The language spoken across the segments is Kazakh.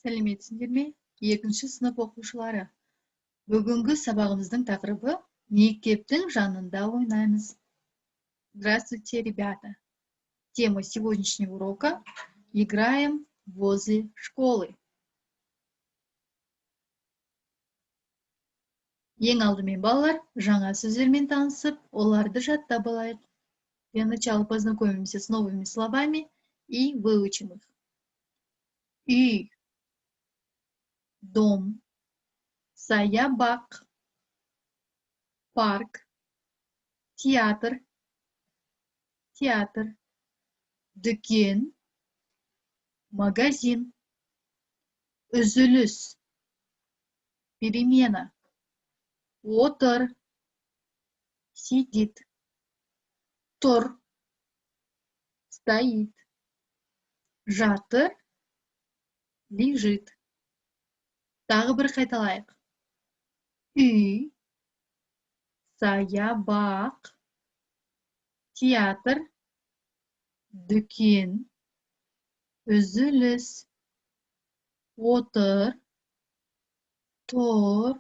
Сәлеметсіңдер ме? 2-ші сынып оқушылары. Бүгінгі сабағымыздың тақырыбы мектептің жанында ойнаймыз. Здравствуйте, ребята. Тема сегодняшнего урока играем возле школы. Ең алдымен балалар, жаңа сөздермен танысып, оларды жаттап алайық. Для начала познакомимся с новыми словами и выучим их. Үй, дом, саябақ, парк, театр, дүкен, магазин, үзіліс, перемена, отыр, сидит, тұр, стоит, жатыр, лежит. Тағы бір қайталайық. Үй, саябақ, театр, дүкен, үзіліс, отыр, тұр,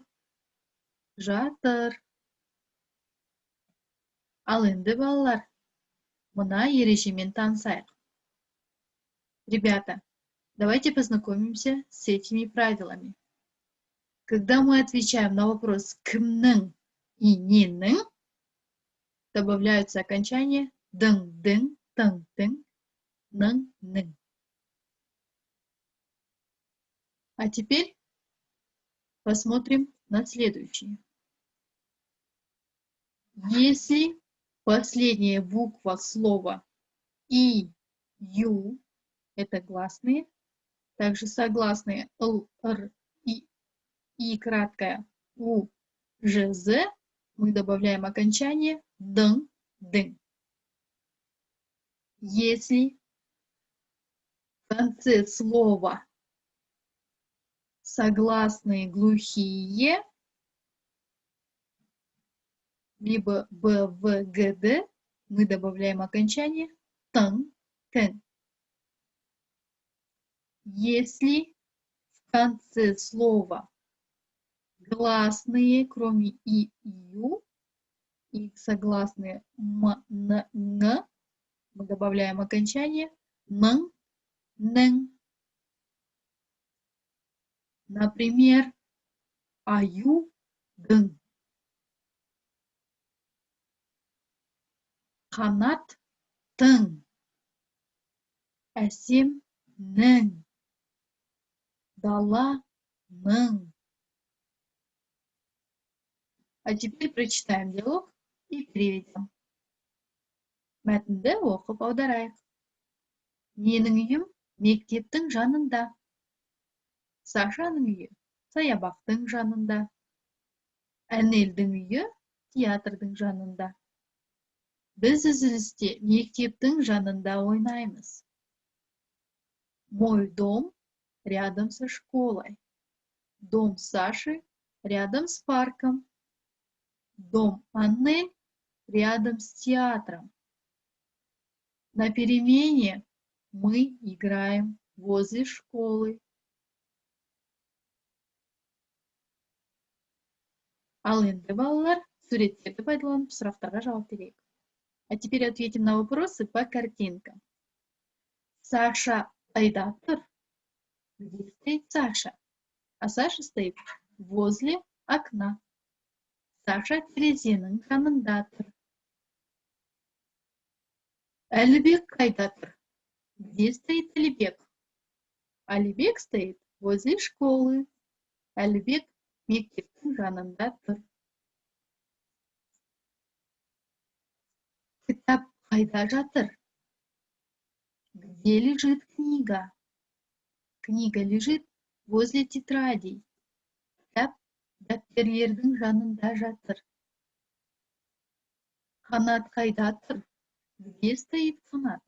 жатыр. Ал енді балалар, мына ережемен танысайық. Ребята, давайте познакомимся с этими правилами. Когда мы отвечаем на вопрос кімнің и ненің, добавляются окончания дың, дың, тың, тың, ның, ның. А теперь посмотрим на следующее. Если последняя буква слова и, ю – это гласные, также согласные л, р, и краткая у, ж, з, мы добавляем окончание дың, дың. Если в конце слова согласные глухие, либо б, в, г, д, мы добавляем окончание тың, тың. Если в конце слова гласные, кроме и, ю, и согласные м, н, н, мы добавляем окончание ның, ның. Например, аю, дың. Қанат, тың. Әсем, ның. Дала, ның. А теперь прочитаем диалог и переведем. Мәтінді оқып аударайық. Менің үйім мектептің жанында. Сашаның үйі саябақтың жанында. Әнелдің үйі театрдың жанында. Біз үзілісте мектептің жанында ойнаймыз. Мой дом рядом со школой. Дом Саши рядом с парком. Дом Анны рядом с театром. На перемене мы играем возле школы. Ал енді балалар, суреттерді пайдаланып сұрақтарға жауап берейік. А теперь ответим на вопросы по картинкам. Саша қайда тұр? Где стоит Саша? А Саша стоит возле окна. Саша терезенің жанында тұр. Әлібек қайда тұр? Где стоит Әлібек? Әлібек стоит возле школы. Әлібек мектептің жанында тұр. Кітап қайда жатыр? Где лежит книга? Книга лежит возле тетрадей. Кітап дәптерлердің жанында жатыр. Қанат қайда тұр? Где стоит Қанат?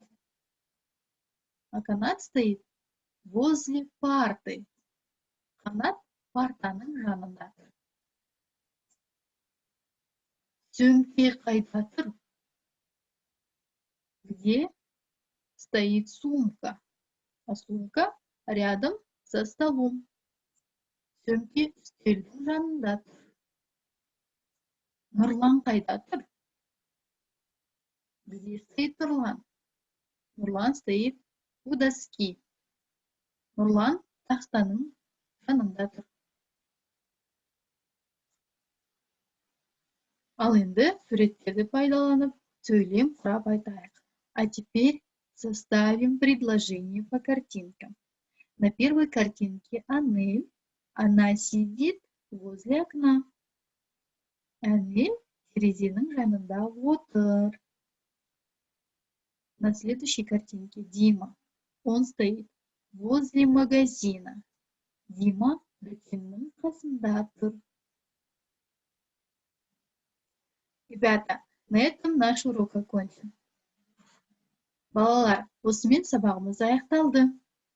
А Қанат стоит возле парты. Қанат партаның жанында тұр. Сөмке қайда тұр? Где стоит сумка? А сумка рядом за столом. Сөмке үстелдің жанында тұр. Нұрлан қайда тұр? Где стоит Нурлан? Нурлан стоит у доски. Нурлан тақтаның жанында тұр. Ал енді суреттерді пайдаланып, сөйлем құрап айтайық. А теперь составим предложение по картинкам. На первой картинке Анель. Она сидит возле окна. Анель терезенің жанында отыр. На следующей картинке Дима. Он стоит возле магазина. Дима дүкеннің қасында тұр. Ребята, на этом наш урок окончен. Балалар, осымен сабағымыз аяқталды.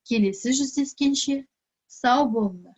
Келесі жүздескенше сау болыңдар.